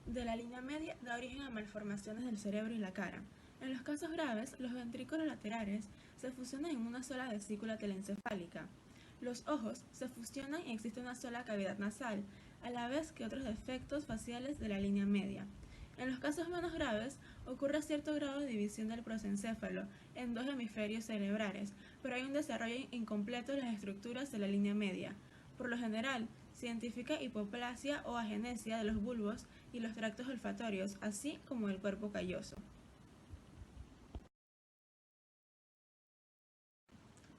K: de la línea media da origen a malformaciones del cerebro y la cara. En los casos graves, los ventrículos laterales se fusionan en una sola vesícula telencefálica. Los ojos se fusionan y existe una sola cavidad nasal, a la vez que otros defectos faciales de la línea media. En los casos menos graves, ocurre cierto grado de división del prosencéfalo en dos hemisferios cerebrales, pero hay un desarrollo incompleto de las estructuras de la línea media. Por lo general, se identifica hipoplasia o agenesia de los bulbos y los tractos olfatorios, así como del cuerpo calloso.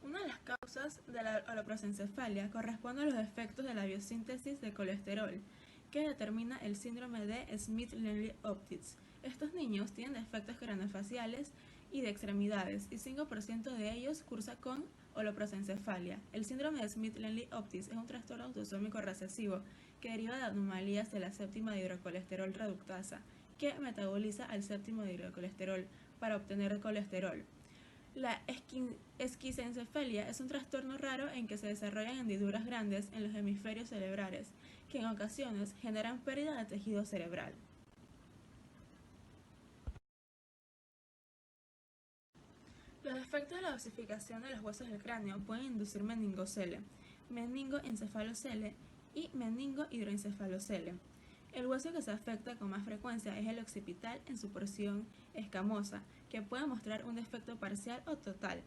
K: Una de las causas de la holoprosencefalia corresponde a los defectos de la biosíntesis de colesterol, que determina el síndrome de Smith-Lemli-Opitz. Estos niños tienen defectos craneofaciales y de extremidades, y 5% de ellos cursa con holoprosencefalia. El síndrome de Smith-Lemli-Opitz es un trastorno autosómico recesivo que deriva de anomalías de la séptima hidrocolesterol reductasa, que metaboliza al séptimo hidrocolesterol para obtener colesterol. La esquizencefalia es un trastorno raro en que se desarrollan hendiduras grandes en los hemisferios cerebrales, que en ocasiones generan pérdida de tejido cerebral. Los defectos de la osificación de los huesos del cráneo pueden inducir meningocele, meningoencefalocele y meningohidroencefalocele. El hueso que se afecta con más frecuencia es el occipital en su porción escamosa, que puede mostrar un defecto parcial o total.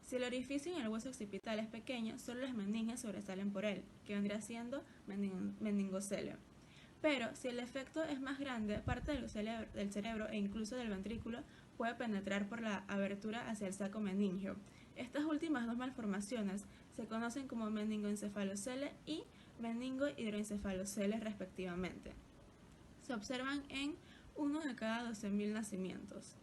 K: Si el orificio en el hueso occipital es pequeño, solo las meninges sobresalen por él, que vendría siendo meningocele. Pero si el defecto es más grande, parte del cerebro e incluso del ventrículo puede penetrar por la abertura hacia el saco meningio. Estas últimas dos malformaciones se conocen como meningoencefalocele y meningohidroencefalocele respectivamente. Se observan en 1 de cada 12.000 nacimientos.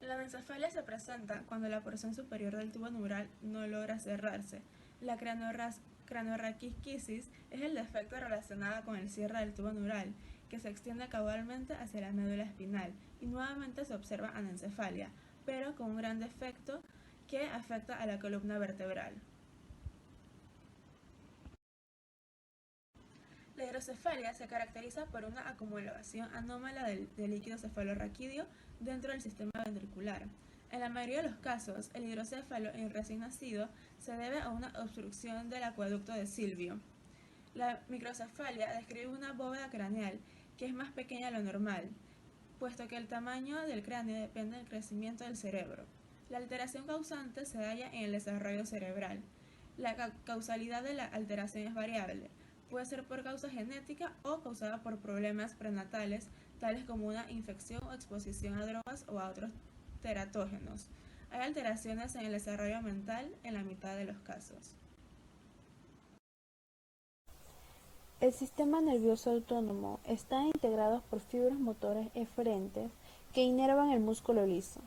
K: La anencefalia se presenta cuando la porción superior del tubo neural no logra cerrarse. La Craniorraquisquisis es el defecto relacionado con el cierre del tubo neural, que se extiende caudalmente hacia la médula espinal y nuevamente se observa anencefalia, pero con un gran defecto que afecta a la columna vertebral. La hidrocefalia se caracteriza por una acumulación anómala de líquido cefalorraquídeo dentro del sistema ventricular. En la mayoría de los casos, el hidrocéfalo en recién nacido se debe a una obstrucción del acueducto de Silvio. La microcefalia describe una bóveda craneal que es más pequeña de lo normal, puesto que el tamaño del cráneo depende del crecimiento del cerebro. La alteración causante se halla en el desarrollo cerebral. La causalidad de la alteración es variable. Puede ser por causa genética o causada por problemas prenatales, tales como una infección o exposición a drogas o a otros teratógenos. Hay alteraciones en el desarrollo mental en la mitad de los casos.
L: El sistema nervioso autónomo está integrado por fibras motoras eferentes que inervan el músculo liso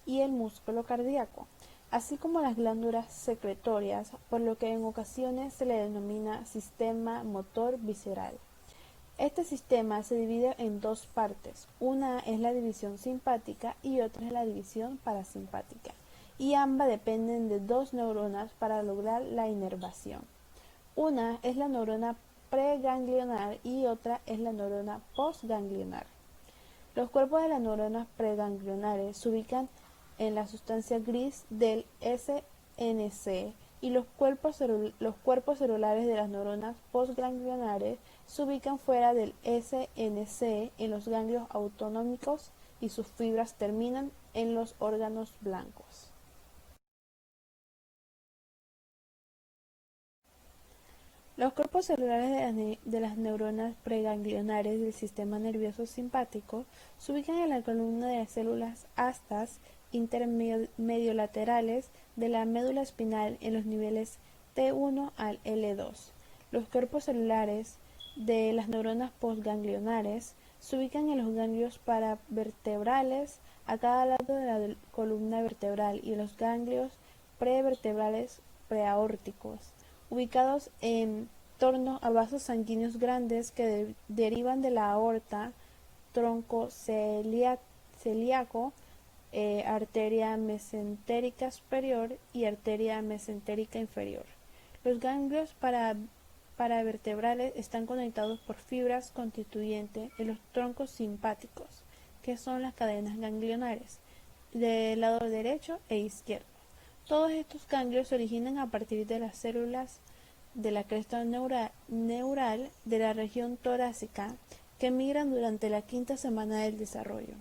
L: y el músculo cardíaco, así como las glándulas secretorias, por lo que en ocasiones se le denomina sistema motor visceral. Este sistema se divide en dos partes, una es la división simpática y otra es la división parasimpática, y ambas dependen de dos neuronas para lograr la inervación. Una es la neurona preganglionar y otra es la neurona postganglionar. Los cuerpos de las neuronas preganglionares se ubican en la sustancia gris del SNC y los cuerpos celulares de las neuronas postganglionares se ubican fuera del SNC en los ganglios autonómicos y sus fibras terminan en los órganos blancos. Los cuerpos celulares de las neuronas preganglionares del sistema nervioso simpático se ubican en la columna de las células astas intermediolaterales de la médula espinal en los niveles T1 al L2. Los cuerpos celulares de las neuronas postganglionares se ubican en los ganglios paravertebrales a cada lado de la columna vertebral y en los ganglios prevertebrales preaórticos, ubicados en torno a vasos sanguíneos grandes que derivan de la aorta, tronco celíaco, arteria mesentérica superior y arteria mesentérica inferior. Los ganglios paravertebrales están conectados por fibras constituyentes en los troncos simpáticos, que son las cadenas ganglionares, del lado derecho e izquierdo. Todos estos ganglios se originan a partir de las células de la cresta neural de la región torácica que migran durante la quinta semana del desarrollo.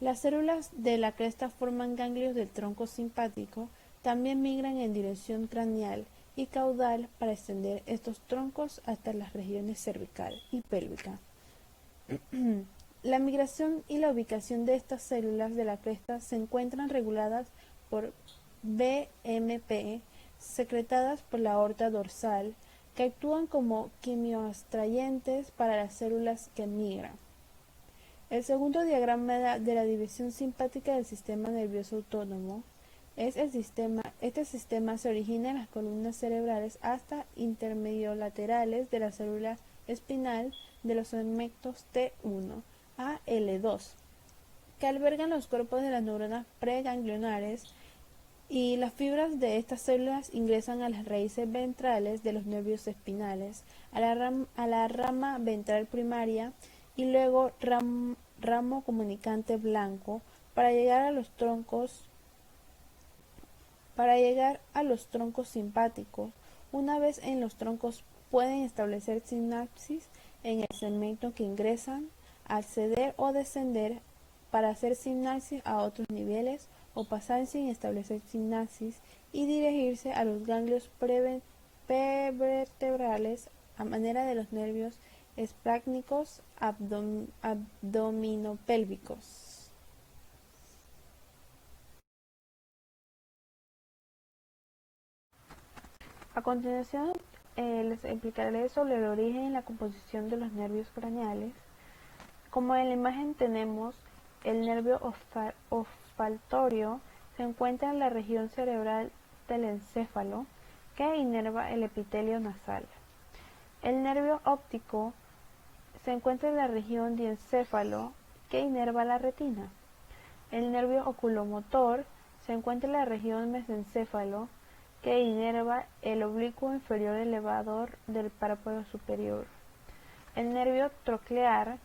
L: Las células de la cresta forman ganglios del tronco simpático, también migran en dirección craneal y caudal para extender estos troncos hasta las regiones cervical y pélvica. La migración y la ubicación de estas células de la cresta se encuentran reguladas por BMP secretadas por la aorta dorsal que actúan como quimioatrayentes para las células que migran. El segundo diagrama de la división simpática del sistema nervioso autónomo es este sistema se origina en las columnas cerebrales hasta intermediolaterales de la célula espinal de los segmentos T1 a L2, que albergan los cuerpos de las neuronas preganglionares, y las fibras de estas células ingresan a las raíces ventrales de los nervios espinales, a la rama ventral primaria y luego ramo comunicante blanco para llegar a los troncos simpáticos. Una vez en los troncos pueden establecer sinapsis en el segmento que ingresan, acceder o descender para hacer sinapsis a otros niveles o pasar sin establecer sinapsis y dirigirse a los ganglios prevertebrales a manera de los nervios esplácnicos abdominopélvicos. A continuación les explicaré sobre el origen y la composición de los nervios craneales. Como en la imagen tenemos, el nervio olfatorio se encuentra en la región cerebral del encéfalo, que inerva el epitelio nasal. El nervio óptico se encuentra en la región diencéfalo, que inerva la retina. El nervio oculomotor se encuentra en la región mesencéfalo, que inerva el oblicuo inferior elevador del párpado superior. El nervio troclear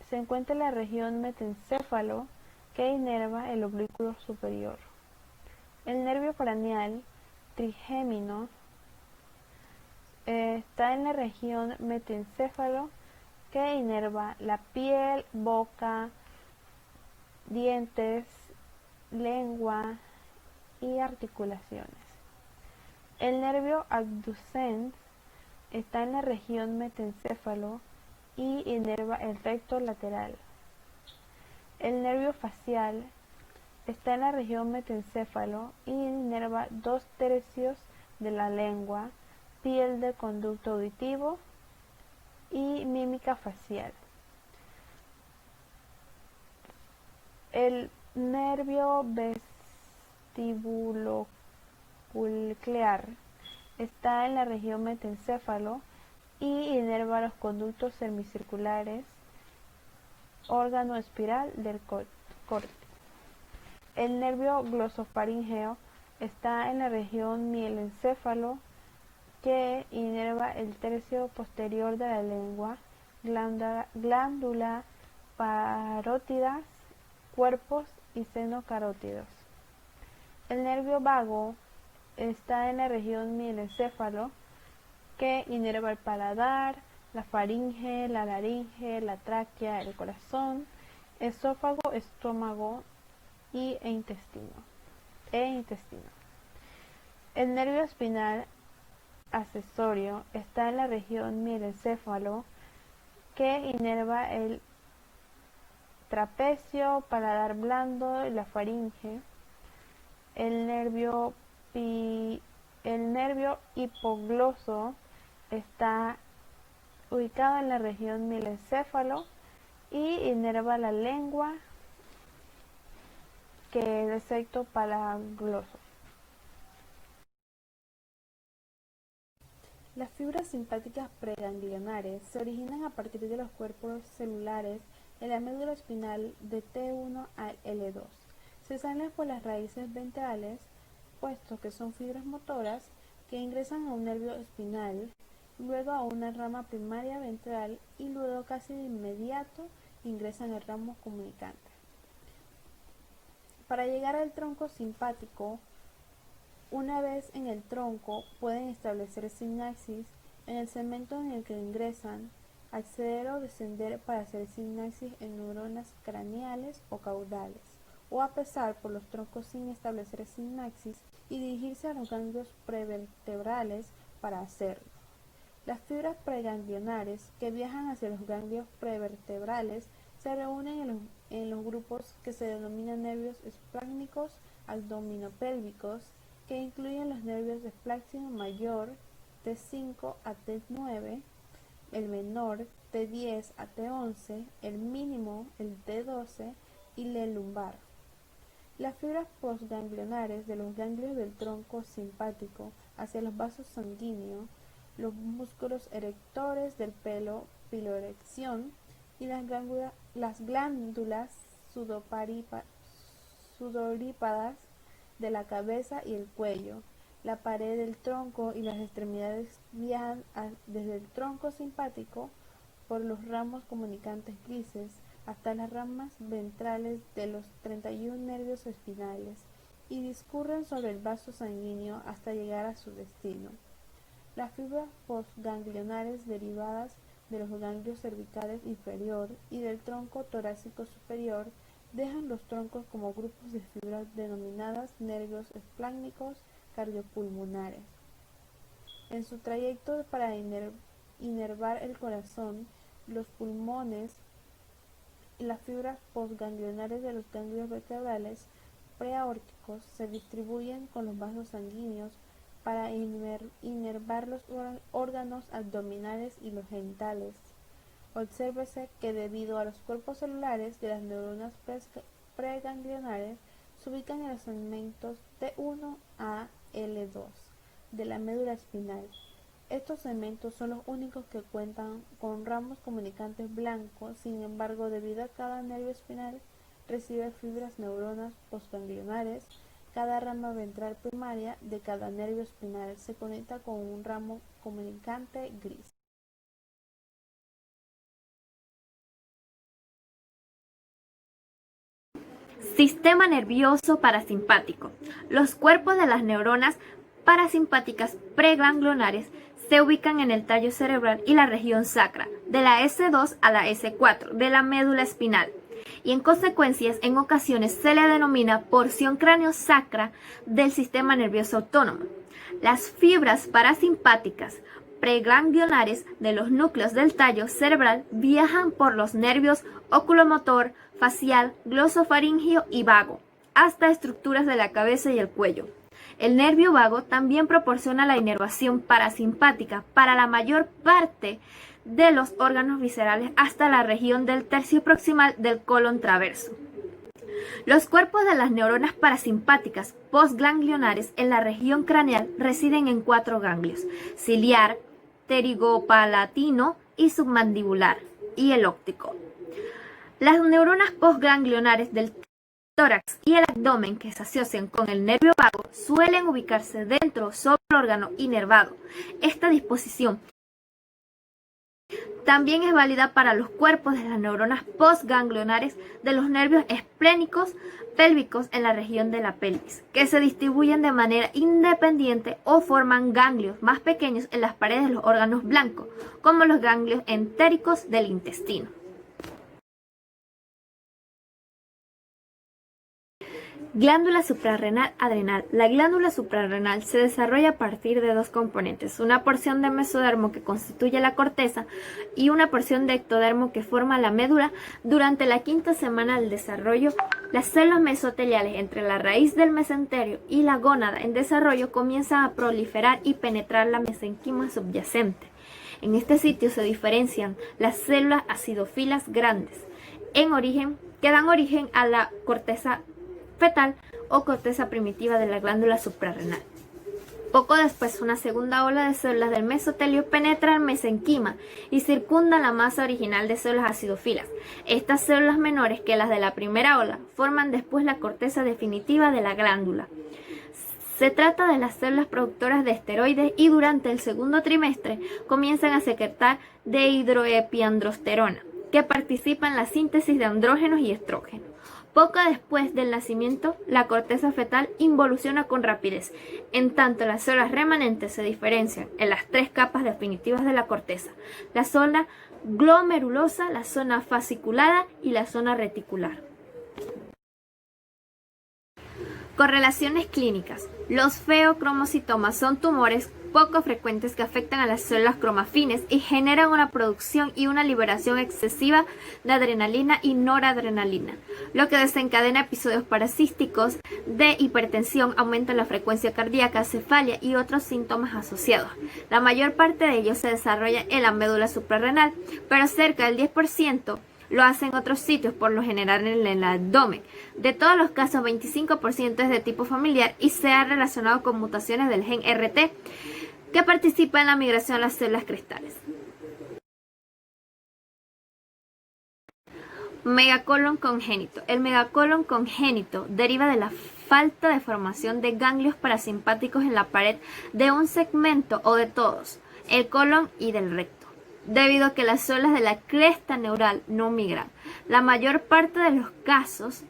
L: se encuentra en la región metencéfalo, que inerva el oblicuo superior. El nervio craneal trigémino está en la región metencéfalo, que inerva la piel, boca, dientes, lengua y articulaciones. El nervio abducens está en la región metencéfalo y inerva el recto lateral. El nervio facial está en la región metencéfalo y inerva 2/3 de la lengua, piel del conducto auditivo y mímica facial. El nervio vestibulonuclear está en la región metencéfalo y inerva los conductos semicirculares, órgano espiral del corte. El nervio glosofaríngeo está en la región mielencéfalo, que inerva el tercio posterior de la lengua, glándula parótidas, cuerpos y seno carótidos. El nervio vago está en la región mielencéfalo, que inerva el paladar, la faringe, la laringe, la tráquea, el corazón, esófago, estómago e intestino. El nervio espinal accesorio está en la región mielencéfalo, que inerva el trapecio, paladar blando y la faringe. El nervio hipogloso está ubicado en la región mielencéfalo y inerva la lengua, que es el septo palagloso. Las fibras simpáticas preganglionares se originan a partir de los cuerpos celulares en la médula espinal de T1 al L2. Se salen por las raíces ventrales, puesto que son fibras motoras que ingresan a un nervio espinal, luego a una rama primaria ventral y luego casi de inmediato ingresan al ramo comunicante. Para llegar al tronco simpático, una vez en el tronco pueden establecer sinapsis en el segmento en el que ingresan, acceder o descender para hacer sinapsis en neuronas craneales o caudales, o pasar por los troncos sin establecer sinapsis y dirigirse a los ganglios prevertebrales para hacerlo. Las fibras preganglionares que viajan hacia los ganglios prevertebrales se reúnen en los grupos que se denominan nervios esplácnicos abdominopélvicos, que incluyen los nervios esplácnico mayor T5 a T9, el menor T10 a T11, el mínimo el T12 y el lumbar. Las fibras postganglionares de los ganglios del tronco simpático hacia los vasos sanguíneos, los músculos erectores del pelo, piloerección, y las glándulas sudorípadas de la cabeza y el cuello, la pared del tronco y las extremidades viajan desde el tronco simpático por los ramos comunicantes grises hasta las ramas ventrales de los 31 nervios espinales y discurren sobre el vaso sanguíneo hasta llegar a su destino. Las fibras postganglionares derivadas de los ganglios cervicales inferior y del tronco torácico superior dejan los troncos como grupos de fibras denominadas nervios esplácnicos cardiopulmonares. En su trayecto para inervar el corazón, los pulmones, las fibras postganglionares de los ganglios vertebrales preaórticos se distribuyen con los vasos sanguíneos para inervar los órganos abdominales y los genitales. Obsérvese que debido a los cuerpos celulares de las neuronas preganglionares se ubican en los segmentos T1 a L2. de la médula espinal. Estos segmentos son los únicos que cuentan con ramos comunicantes blancos. Sin embargo, debido a que cada nervio espinal recibe fibras neuronas postganglionares, cada rama ventral primaria de cada nervio espinal se conecta con un ramo comunicante gris.
M: Sistema nervioso parasimpático. Los cuerpos de las neuronas parasimpáticas preganglionares se ubican en el tallo cerebral y la región sacra, de la S2 a la S4 de la médula espinal, y en consecuencia en ocasiones se le denomina porción cráneo-sacra del sistema nervioso autónomo. Las fibras parasimpáticas preganglionares de los núcleos del tallo cerebral viajan por los nervios oculomotor, facial, glosofaríngeo y vago, hasta estructuras de la cabeza y el cuello. El nervio vago también proporciona la inervación parasimpática para la mayor parte de los órganos viscerales hasta la región del tercio proximal del colon traverso. Los cuerpos de las neuronas parasimpáticas postganglionares en la región craneal residen en 4 ganglios: ciliar, pterigopalatino y submandibular, y el óptico. Las neuronas postganglionares del tórax y el abdomen que se asocian con el nervio vago suelen ubicarse dentro sobre el órgano inervado. Esta disposición también es válida para los cuerpos de las neuronas postganglionares de los nervios esplénicos pélvicos en la región de la pelvis, que se distribuyen de manera independiente o forman ganglios más pequeños en las paredes de los órganos blancos, como los ganglios entéricos del intestino. Glándula suprarrenal adrenal. La glándula suprarrenal se desarrolla a partir de 2 componentes: una porción de mesodermo que constituye la corteza y una porción de ectodermo que forma la médula. Durante la 5ª semana del desarrollo, las células mesoteliales entre la raíz del mesenterio y la gónada en desarrollo comienzan a proliferar y penetrar la mesenquima subyacente. En este sitio se diferencian las células acidofilas grandes que dan origen a la corteza fetal o corteza primitiva de la glándula suprarrenal. Poco después, una segunda ola de células del mesotelio penetra el mesenquima y circunda la masa original de células acidofilas. Estas células menores que las de la primera ola forman después la corteza definitiva de la glándula. Se trata de las células productoras de esteroides y durante el segundo trimestre comienzan a secretar dehidroepiandrosterona, que participa en la síntesis de andrógenos y estrógenos. Poco después del nacimiento, la corteza fetal involuciona con rapidez. En tanto, las células remanentes se diferencian en las 3 capas definitivas de la corteza: la zona glomerulosa, la zona fasciculada y la zona reticular. Correlaciones clínicas. Los feocromocitomas son tumores poco frecuentes que afectan a las células cromafines y generan una producción y una liberación excesiva de adrenalina y noradrenalina, lo que desencadena episodios parasísticos de hipertensión, aumenta la frecuencia cardíaca, cefalia y otros síntomas asociados. La mayor parte de ellos se desarrolla en la médula suprarrenal, pero cerca del 10% lo hace en otros sitios, por lo general en el abdomen. De todos los casos, 25% es de tipo familiar y se ha relacionado con mutaciones del gen RT, que participa en la migración a las células cristales. Megacolon congénito. El megacolon congénito deriva de la falta de formación de ganglios parasimpáticos en la pared de un segmento o de todos, el colon y del recto, debido a que las células de la cresta neural no migran. La mayor parte de los casos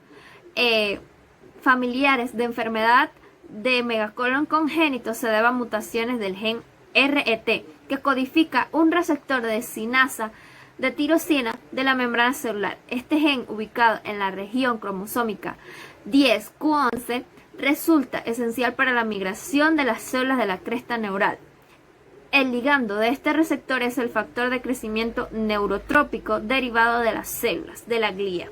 M: familiares de enfermedad de megacolon congénito se debe a mutaciones del gen RET, que codifica un receptor de sinasa de tirosina de la membrana celular. Este gen, ubicado en la región cromosómica 10q11, resulta esencial para la migración de las células de la cresta neural. El ligando de este receptor es el factor de crecimiento neurotrópico derivado de las células de la glía.